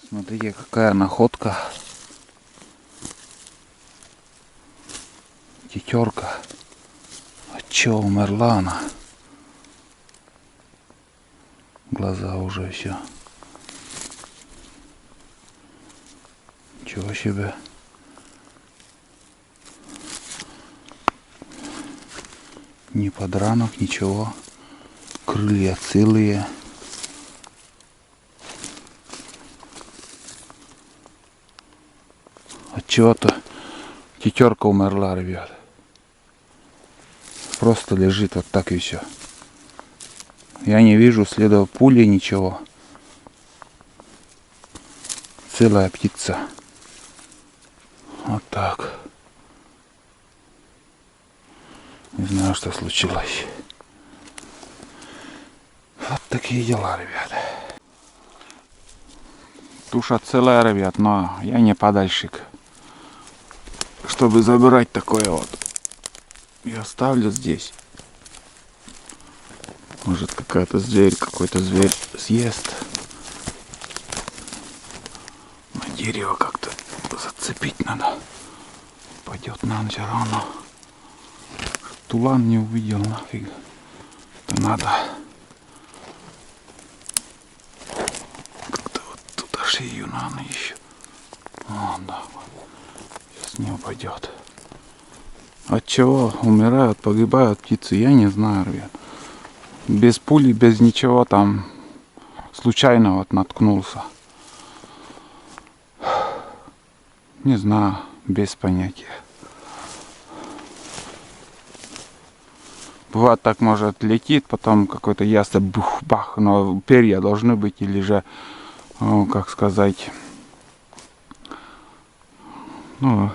Смотрите, какая находка. Тетерка. От чего умерла она? Глаза уже все. Ничего себе. Ни подранок, ничего. Крылья целые. От чего-то тетерка умерла, ребят. Просто лежит вот так и все. Я не вижу следов пули, ничего. Целая птица. Вот так. Не знаю, что случилось. Вот такие дела, ребят. Туша целая, ребят, но я не подальщик, чтобы забирать такое вот. Я оставлю здесь. Может, какой-то зверь съест. На дерево как-то зацепить надо. Пойдет нам все равно. Тулан не увидел, нафиг. Это надо. Как-то вот туда шею надо еще. О, да. Сейчас не упадет. От чего умирают, погибают птицы, я не знаю, ребят. Без пули, без ничего там. Случайно вот наткнулся. Не знаю, без понятия. Бывает так, может, летит, потом какой-то ястреб бух-бах, но перья должны быть, или же, как сказать, ну,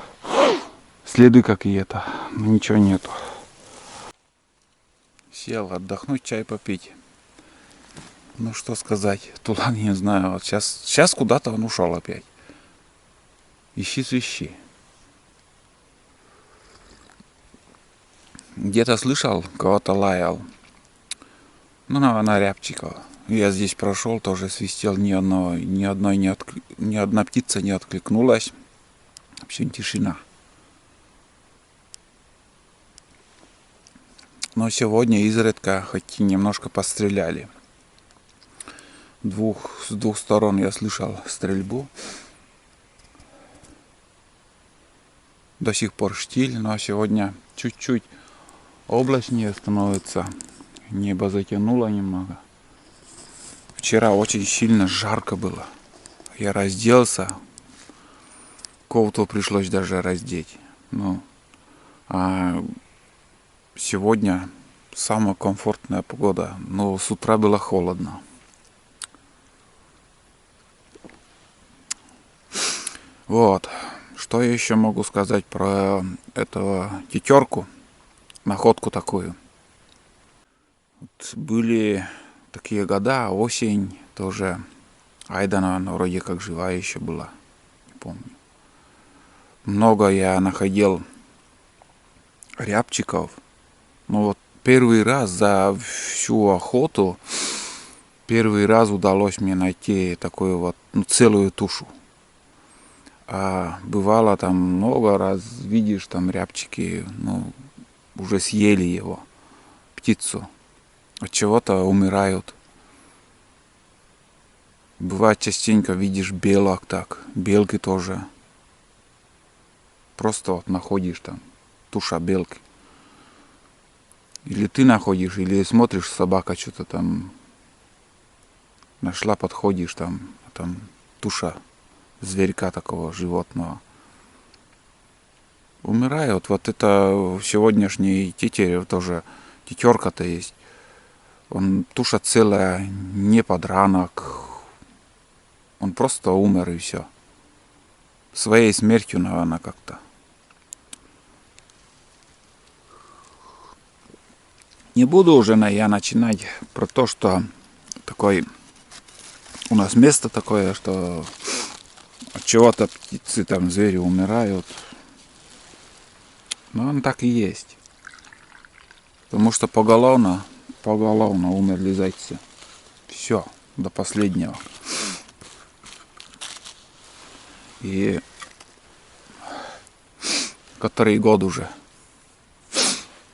следы какие-то, но ничего нету. Сел отдохнуть, чай попить. Ну, что сказать, Тулан, не знаю, вот сейчас куда-то он ушел опять. Ищи свищи. Где-то слышал, кого-то лаял. Ну, на рябчикова. Я здесь прошел, тоже свистел, ни одна птица не откликнулась. Вообще тишина. Но сегодня изредка хоть и немножко постреляли. С двух сторон я слышал стрельбу. До сих пор штиль, но сегодня чуть-чуть облачнее становится. Небо затянуло немного. Вчера очень сильно жарко было. Я разделся. Кофту пришлось даже раздеть. Ну, а сегодня самая комфортная погода. Но с утра было холодно. Вот. Что я еще могу сказать про эту тетерку? Находку такую. Вот были такие года, осень тоже. Айда, наверное, вроде как живая еще была. Не помню. Много я находил рябчиков. Но вот первый раз за всю охоту, первый раз удалось мне найти такую вот, целую тушу. А бывало там много раз, видишь, там рябчики, уже съели его, птицу. От чего-то умирают. Бывает частенько видишь белок так, белки тоже. Просто вот находишь там туша белки. Или ты находишь, или смотришь, собака что-то там нашла, подходишь, там туша зверька такого животного. Умирают. Вот это сегодняшний тетерев тоже. Тетерка-то есть. Он туша целая, не подранок. Он просто умер и все. Своей смертью, наверное, как-то. Не буду уже я начинать про то, что такой у нас место такое, что от чего-то птицы, там звери умирают. Но он так и есть. Потому что поголовно умерли зайцы. Все, до последнего. И который год уже.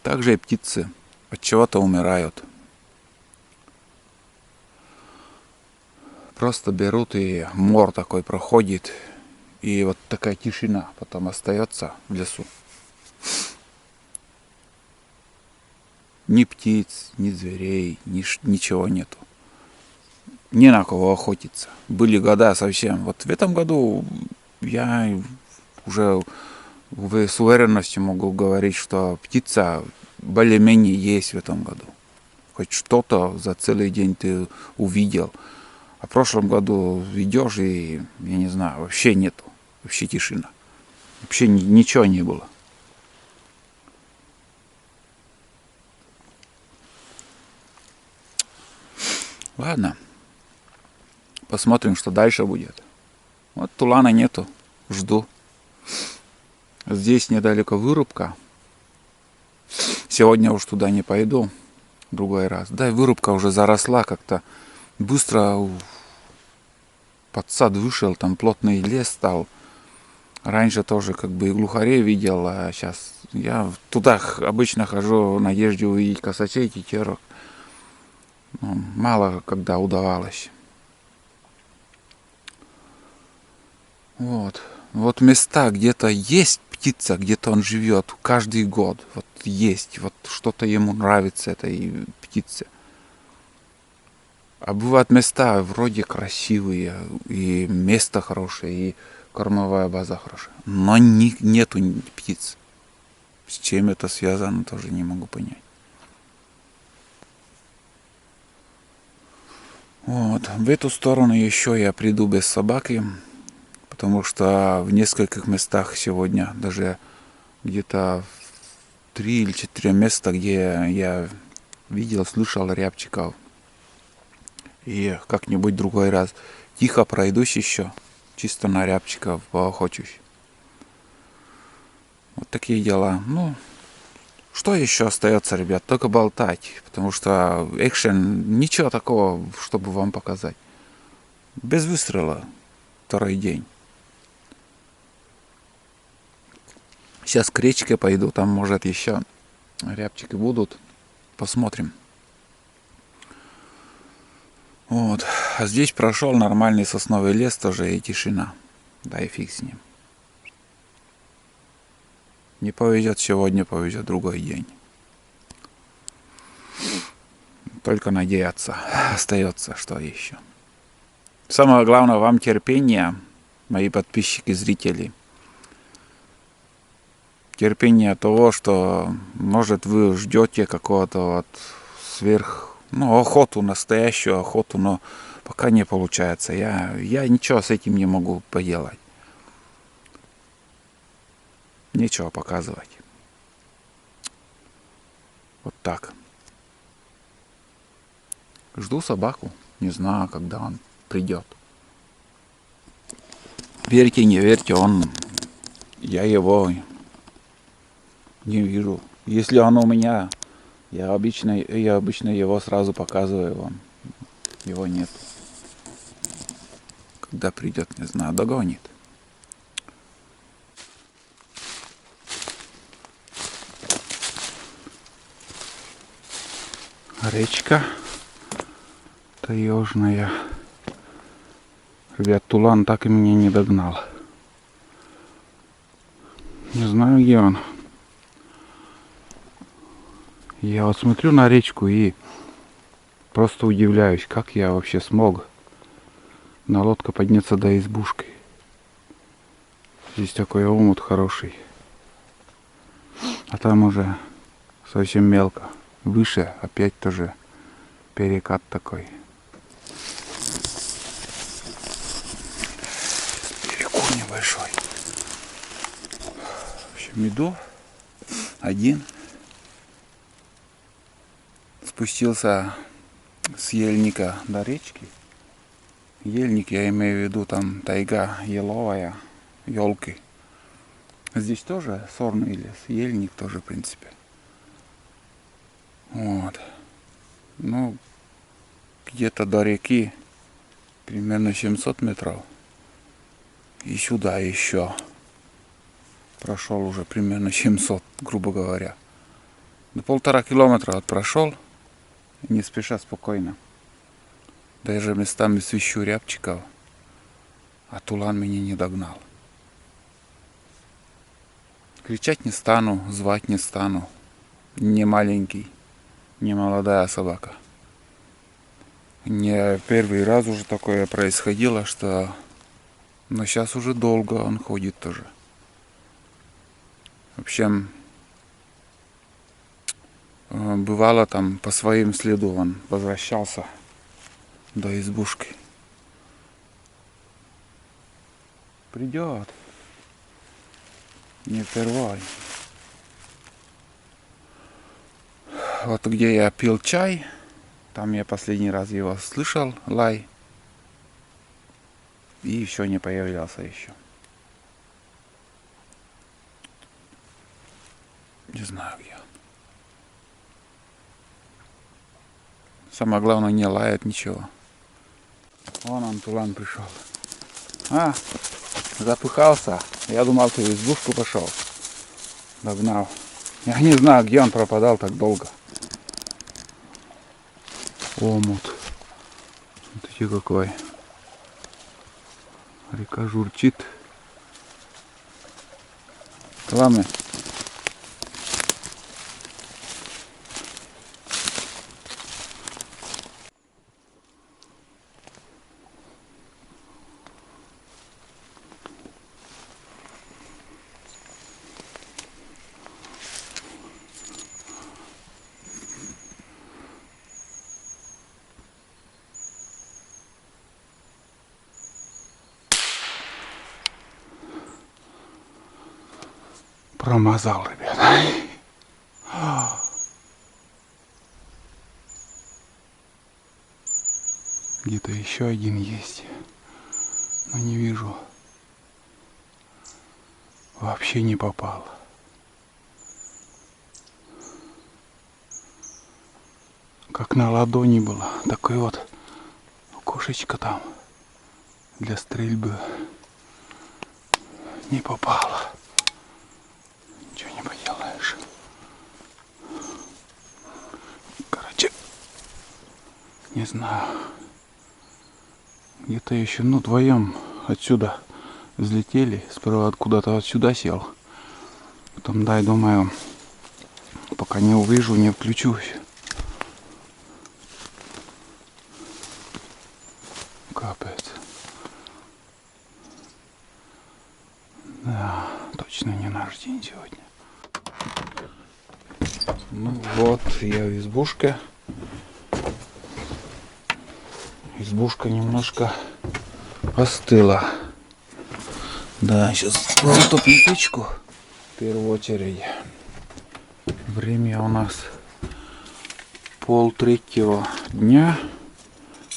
Также и птицы от чего-то умирают. Просто берут, и мор такой проходит, и вот такая тишина потом остается в лесу. Ни птиц, ни зверей, ничего нету. Не на кого охотиться. Были года совсем. Вот в этом году я уже с уверенностью могу говорить, что птица более-менее есть в этом году. Хоть что-то за целый день ты увидел. А в прошлом году идешь, и, я не знаю, вообще нету. Вообще тишина. Вообще ничего не было. Ладно. Посмотрим, что дальше будет. Вот тулана нету. Жду. Здесь недалеко вырубка. Сегодня уж туда не пойду. Другой раз. Да, и вырубка уже заросла как-то. Быстро под сад вышел, там плотный лес стал. Раньше тоже как бы и глухарей видел, а сейчас я туда обычно хожу в надежде увидеть косачей, тетерок. Ну, мало когда удавалось. Вот места, где-то есть птица, где-то он живет каждый год. Вот есть, вот что-то ему нравится этой птице. А бывают места вроде красивые, и место хорошее, и кормовая база хорошая. Но нету птиц. С чем это связано, тоже не могу понять. Вот. В эту сторону еще я приду без собаки, потому что в нескольких местах сегодня, даже где-то в 3 или 4 места, где я видел, слышал рябчиков. И как-нибудь другой раз тихо пройдусь еще, чисто на рябчиков поохочусь. Вот такие дела. Ну, что еще остается, ребят? Только болтать. Потому что экшен, ничего такого, чтобы вам показать. Без выстрела. Второй день. Сейчас к речке пойду. Там, может, еще рябчики будут. Посмотрим. Вот. А здесь прошел нормальный сосновый лес тоже и тишина. Да и фиг с ним. Не повезет сегодня, повезет другой день. Только надеяться остается, что еще. Самое главное, вам терпение, мои подписчики, зрители. Терпение того, что, может, вы ждете какого-то охоту, настоящую охоту, но пока не получается. Я ничего с этим не могу поделать. Нечего показывать. Вот так. Жду собаку. Не знаю, когда он придет. Верьте, не верьте, я его не вижу. Если он у меня, я обычно его сразу показываю вам. Его нет. Когда придет, не знаю, догонит. Речка таежная. Ребят, тулан так и меня не догнал. Не знаю, где он. Я вот смотрю на речку и просто удивляюсь, как я вообще смог на лодке подняться до избушки. Здесь такой омут хороший. А там уже совсем мелко. Выше опять тоже перекат такой. Берегу небольшой. В общем, иду один. Спустился с ельника до речки. Ельник, я имею в виду, там тайга еловая, елки. Здесь тоже сорный лес, ельник тоже, в принципе. Вот. Ну, где-то до реки примерно 700 метров. И сюда еще. Прошел уже примерно 700, грубо говоря. До 1,5 километра вот прошел. Не спеша, спокойно. Даже местами свищу рябчиков. А тулан меня не догнал. Кричать не стану, звать не стану. Не маленький, не молодая собака. Не первый раз уже такое происходило, что... Но сейчас уже долго он ходит тоже. В общем, бывало там по своим следу он возвращался до избушки. Придет. Не впервой. Вот где я пил чай, там я последний раз его слышал, лай. И еще не появлялся еще. Не знаю где он. Самое главное, не лает ничего. Вон он, тулан пришел. А, запыхался. Я думал, ты в избушку пошел. Догнал. Я не знаю, где он пропадал так долго. Омут. Смотрите какой. Река журчит. Ладно. Промазал, ребята. Где-то еще один есть, но не вижу. Вообще не попал. Как на ладони было. Такое вот окошечко там для стрельбы. Не попало. Ничего не поделаешь. Короче, не знаю. Где-то еще, ну, вдвоем отсюда взлетели. Сперва откуда-то отсюда сел. Потом, дай, думаю, пока не увижу, не включусь. Капец. Да, точно не наш день сегодня. Ну вот, я в избушке. Избушка немножко остыла. Да, сейчас затопим печку в первую очередь. Время у нас 2:30 дня.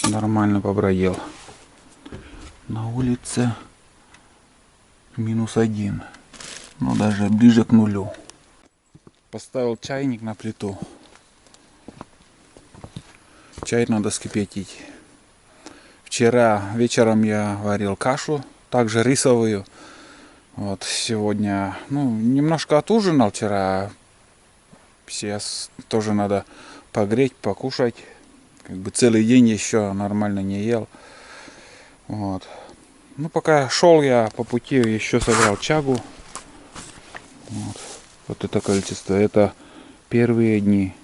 Нормально побродил. На улице -1. Ну, даже ближе к нулю. Поставил чайник на плиту. Чай надо вскипятить. Вчера вечером я варил кашу, также рисовую. Вот сегодня, ну, немножко отужинал вчера. Сейчас тоже надо погреть, покушать. Как бы целый день еще нормально не ел. Вот. Ну, пока шел я по пути, еще собрал чагу. Вот это количество. Это первые дни.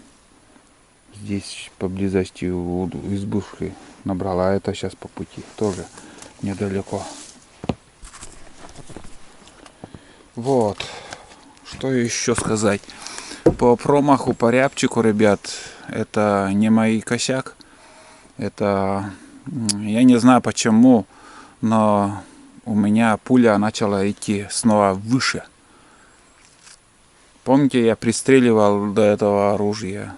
Здесь поблизости у избушки набрала. А это сейчас по пути. Тоже недалеко. Вот. Что еще сказать? По промаху, по рябчику, ребят, это не мой косяк. Это, я не знаю почему, но у меня пуля начала идти снова выше. Помните, я пристреливал до этого оружия?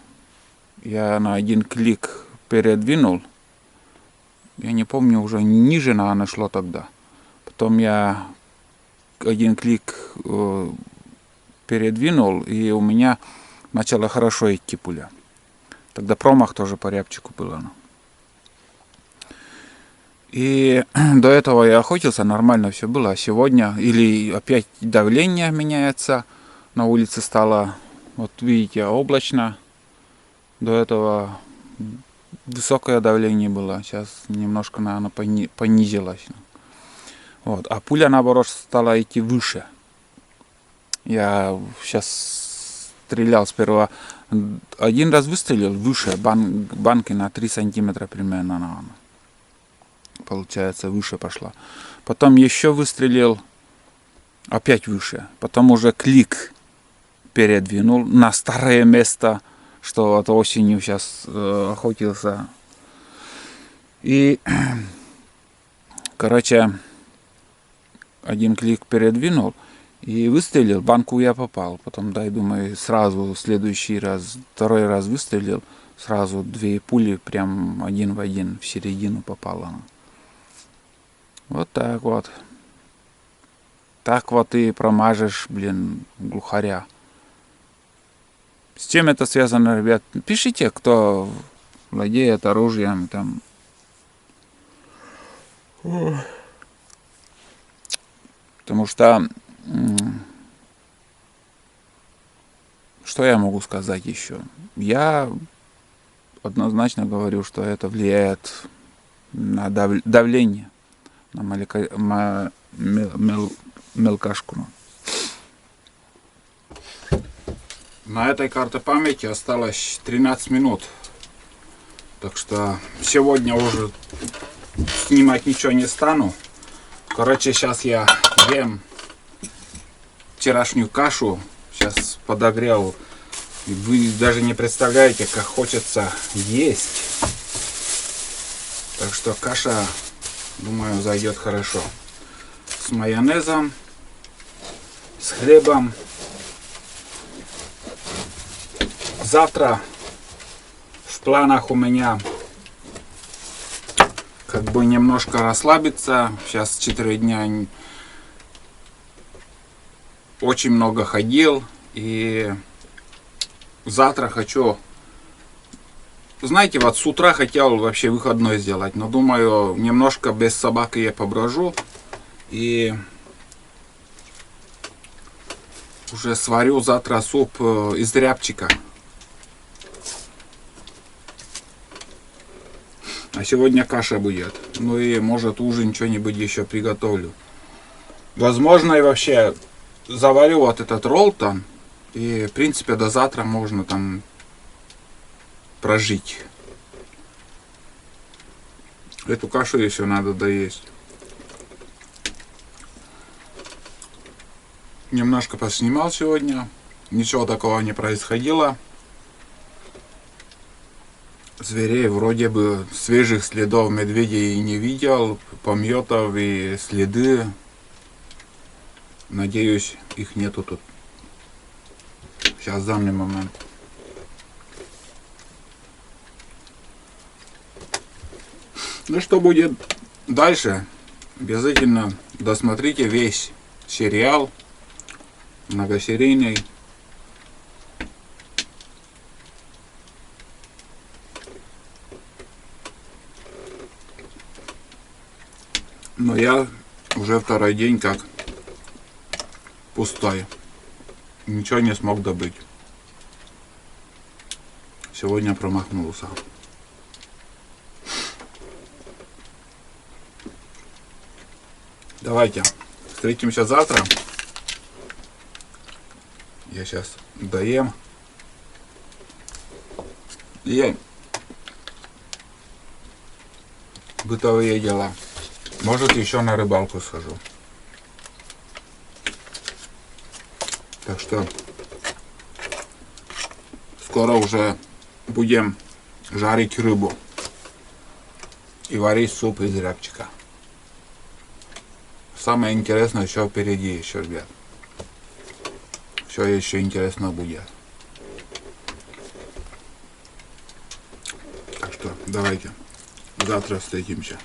Я на один клик передвинул. Я не помню, уже ниже, наверное, шло тогда. Потом я один клик передвинул, и у меня начала хорошо идти пуля. Тогда промах тоже по рябчику было. И до этого я охотился, нормально все было. А сегодня или опять давление меняется, на улице стало, вот видите, облачно. До этого высокое давление было, сейчас немножко, наверное, понизилось. Вот. А пуля, наоборот, стала идти выше. Я сейчас стрелял сперва, один раз выстрелил выше, банки на 3 сантиметра примерно, наверное. Получается, выше пошла. Потом еще выстрелил, опять выше. Потом уже клик передвинул на старое место, что вот осенью сейчас охотился. И, короче, один клик передвинул и выстрелил, банку я попал. Потом, да, я думаю, сразу следующий раз, второй раз выстрелил, сразу 2 пули прям один в один в середину попало. Вот так вот. Так вот и промажешь, блин, глухаря. С чем это связано, ребят? Пишите, кто владеет оружием там. Потому что что я могу сказать еще? Я однозначно говорю, что это влияет на давление, на мелкашку. На этой карте памяти осталось 13 минут. Так что сегодня уже снимать ничего не стану. Короче, сейчас я ем вчерашнюю кашу. Сейчас подогрел. И вы даже не представляете, как хочется есть. Так что каша, думаю, зайдет хорошо. С майонезом, с хлебом. Завтра в планах у меня как бы немножко расслабиться. Сейчас 4 дня очень много ходил. И завтра хочу, знаете, вот с утра хотел вообще выходной сделать. Но думаю, немножко без собаки я поброжу. И уже сварю завтра суп из рябчика. А сегодня каша будет. Ну и может ужин что-нибудь еще приготовлю. Возможно и вообще заварю вот этот роллтон. И в принципе до завтра можно там прожить. Эту кашу еще надо доесть. Немножко поснимал сегодня. Ничего такого не происходило. Зверей вроде бы, свежих следов медведей не видел, помьетов и следы. Надеюсь, их нету тут. Сейчас в данный момент. Ну что будет дальше? Обязательно досмотрите весь сериал многосерийный. Но я уже второй день как пустой. Ничего не смог добыть. Сегодня промахнулся. Давайте встретимся завтра. Я сейчас доем. И бытовые дела. Может, еще на рыбалку схожу. Так что скоро уже будем жарить рыбу и варить суп из рябчика. Самое интересное еще впереди еще, ребят. Все еще интересно будет. Так что давайте завтра встретимся.